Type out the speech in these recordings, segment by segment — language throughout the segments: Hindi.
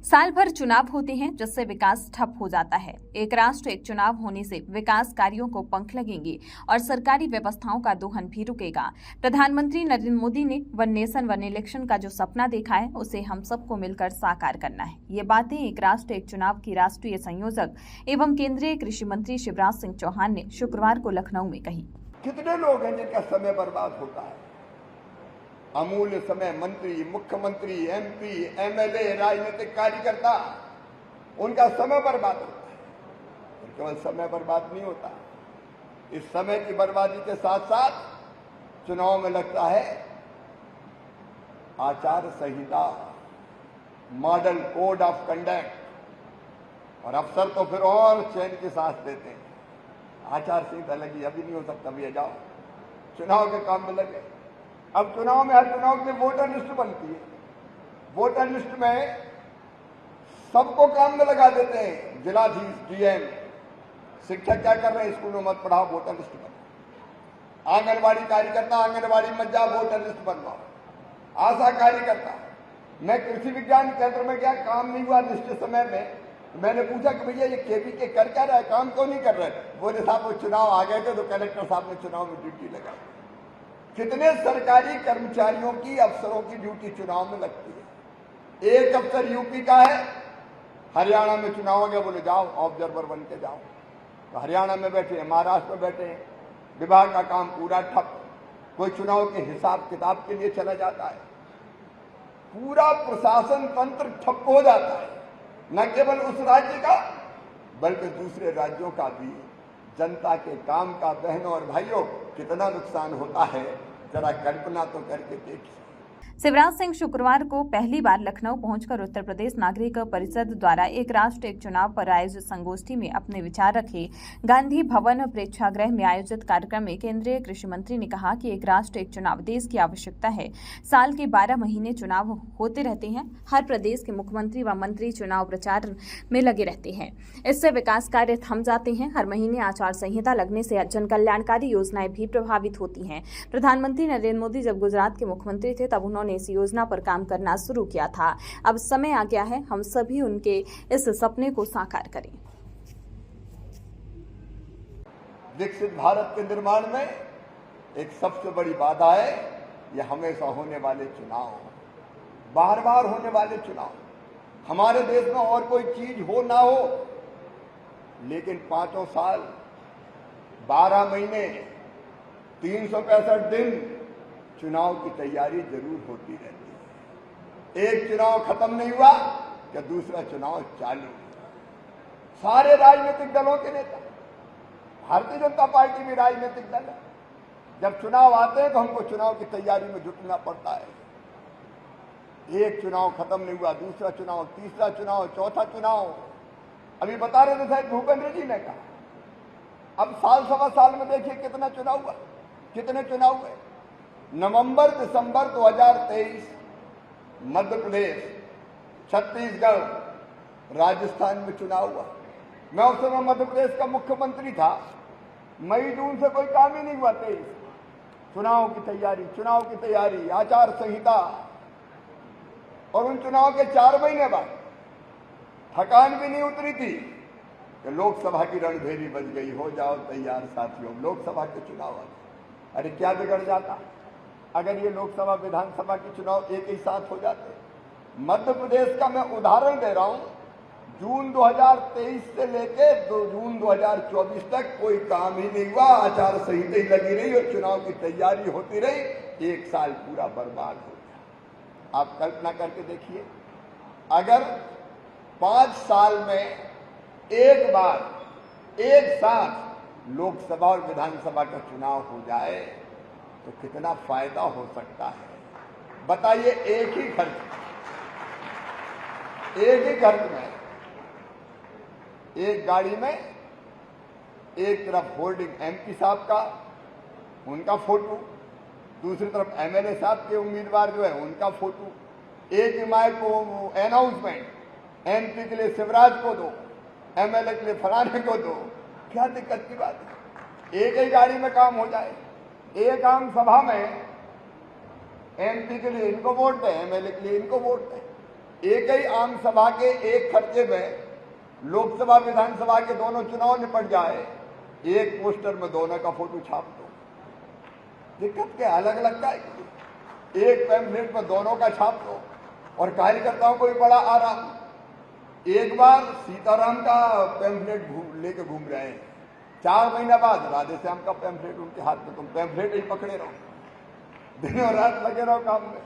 साल भर चुनाव होते हैं जिससे विकास ठप हो जाता है। एक राष्ट्र एक चुनाव होने से विकास कार्यों को पंख लगेंगे और सरकारी व्यवस्थाओं का दोहन भी रुकेगा। प्रधानमंत्री नरेंद्र मोदी ने वन नेशन वन इलेक्शन का जो सपना देखा है उसे हम सबको मिलकर साकार करना है। ये बातें एक राष्ट्र एक चुनाव की राष्ट्रीय संयोजक एवं केंद्रीय कृषि मंत्री शिवराज सिंह चौहान ने शुक्रवार को लखनऊ में कही। कितने लोग हैं जिनका समय बर्बाद होता है, अमूल्य समय। मंत्री, मुख्यमंत्री, एमपी, एमएलए, राजनीतिक कार्यकर्ता, उनका समय बर्बाद होता है। और केवल समय बर्बाद नहीं होता, इस समय की बर्बादी के साथ साथ चुनाव में लगता है आचार संहिता, मॉडल कोड ऑफ कंडक्ट, और अफसर तो फिर और चैन की सांस लेते हैं। आचार संहिता लगी, अभी नहीं हो सकता, भैया जाओ चुनाव के काम में लगे। अब चुनाव में, हर चुनाव के वोटर लिस्ट बनती है। वोटर लिस्ट में सबको काम में लगा देते हैं। जिलाधीश, डीएम, शिक्षक क्या कर रहे हैं, स्कूलों मत पढ़ाओ, वोटर लिस्ट बनाओ। आंगनबाड़ी कार्यकर्ता, आंगनबाड़ी मत जाओ, वोटर लिस्ट बनवाओ। आशा कार्यकर्ता, मैं कृषि विज्ञान केंद्र में गया, काम नहीं हुआ निश्चित समय में, तो मैंने पूछा कि भैया ये केवी कर क्या रहा है, काम क्यों नहीं कर रहे? बोले साहब वो चुनाव आ गए थे तो कलेक्टर साहब ने चुनाव में ड्यूटी लगाई। कितने सरकारी कर्मचारियों की, अफसरों की ड्यूटी चुनाव में लगती है। एक अफसर यूपी का है, हरियाणा में चुनाव हो गया, बोले जाओ ऑब्जर्वर बन के जाओ, तो हरियाणा में बैठे हैं, महाराष्ट्र में बैठे हैं, विभाग का काम पूरा ठप। कोई चुनाव के हिसाब किताब के लिए चला जाता है, पूरा प्रशासन तंत्र ठप हो जाता है। न केवल उस राज्य का बल्कि दूसरे राज्यों का भी। जनता के काम का बहनों और भाइयों कितना नुकसान होता है, जरा कल्पना तो करके देखिए। शिवराज सिंह शुक्रवार को पहली बार लखनऊ पहुंचकर उत्तर प्रदेश नागरिक परिषद द्वारा एक राष्ट्र एक चुनाव पर आयोजित संगोष्ठी में अपने विचार रखे। गांधी भवन प्रेक्षागृह में आयोजित कार्यक्रम में केंद्रीय कृषि मंत्री ने कहा कि एक राष्ट्र एक चुनाव देश की आवश्यकता है। साल के 12 महीने चुनाव होते रहते हैं। हर प्रदेश के मुख्यमंत्री व मंत्री चुनाव प्रचार में लगे रहते हैं। इससे विकास कार्य थम जाते हैं। हर महीने आचार संहिता लगने से जन कल्याणकारी योजनाएं भी प्रभावित होती हैं। प्रधानमंत्री नरेंद्र मोदी जब गुजरात के मुख्यमंत्री थे तब उन्होंने इस योजना पर काम करना शुरू किया था। अब समय आ गया है हम सभी उनके इस सपने को साकार करें। विकसित भारत के निर्माण में एक सबसे बड़ी बाधा है यह हमेशा होने वाले चुनाव, बार बार होने वाले चुनाव। हमारे देश में और कोई चीज हो ना हो, लेकिन 5 साल 12 महीने 365 दिन चुनाव की तैयारी जरूर होती रहती है। एक चुनाव खत्म नहीं हुआ कि दूसरा चुनाव चालू। सारे राजनीतिक दलों के नेता, भारतीय जनता पार्टी भी राजनीतिक दल है, जब चुनाव आते हैं तो हमको चुनाव की तैयारी में जुटना पड़ता है। एक चुनाव खत्म नहीं हुआ, दूसरा चुनाव, तीसरा चुनाव, चौथा चुनाव। अभी बता रहे थे शायद भूपेंद्र जी ने कहा, अब साल सवा साल में देखिए कितना चुनाव हुआ, कितने चुनाव हुए। नवंबर दिसंबर 2023 मध्य प्रदेश, छत्तीसगढ़, राजस्थान में चुनाव हुआ। मैं उस समय मध्य प्रदेश का मुख्यमंत्री था। मई जून से कोई काम ही नहीं हुआ। 23 चुनाव की तैयारी, चुनाव की तैयारी, आचार संहिता, और उन चुनाव के 4 महीने बाद थकान भी नहीं उतरी थी कि लोकसभा की रणभेरी बज गई, हो जाओ तैयार साथियों, लोकसभा के चुनाव आ गए। अरे क्या बिगड़ जाता अगर ये लोकसभा विधानसभा के चुनाव एक ही साथ हो जाते। मध्य प्रदेश का मैं उदाहरण दे रहा हूं, जून 2023 से लेके जून 2024 तक कोई काम ही नहीं हुआ, आचार संहिता ही लगी रही और चुनाव की तैयारी होती रही। 1 साल पूरा बर्बाद हो गया। आप कल्पना करके देखिए, अगर 5 साल में एक बार एक साथ लोकसभा और विधानसभा का चुनाव हो जाए तो कितना फायदा हो सकता है। बताइए, एक ही खर्च में, एक गाड़ी में एक तरफ होर्डिंग एमपी साहब का, उनका फोटो, दूसरी तरफ एमएलए साहब के उम्मीदवार जो है उनका फोटो, एक ही माइक को अनाउंसमेंट, एमपी के लिए शिवराज को दो, एमएलए के लिए फलाने को दो। क्या दिक्कत की बात है, एक ही गाड़ी में काम हो जाए। एक आम सभा में एमपी के लिए इनको वोट दें, एमएलए के लिए इनको वोट दें, एक ही आम सभा के एक खर्चे में लोकसभा विधानसभा के दोनों चुनाव निपट जाए, एक पोस्टर में दोनों का फोटो छाप दो। दिक्कत क्या, अलग अलग का एक पैम्फलेट में दोनों का छाप दो और कार्यकर्ताओं को भी बड़ा आराम। एक बार सीताराम का पैम्फलेट लेके घूम रहे हैं, 4 महीना बाद राधे श्याम का पैम्फलेट उनके हाथ में, तुम पैम्फलेट ही पकड़े रहो, दिनों रात लगे रहो काम में।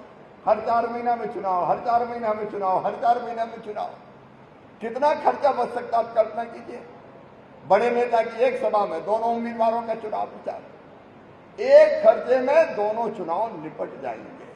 हर 4 महीना में चुनाव, हर 4 महीना में चुनाव, हर 4 महीना में चुनाव। कितना खर्चा बच सकता, आप कल्पना कीजिए। बड़े नेता की एक सभा में दोनों उम्मीदवारों का चुनाव प्रचार, एक खर्चे में दोनों चुनाव निपट जाएंगे।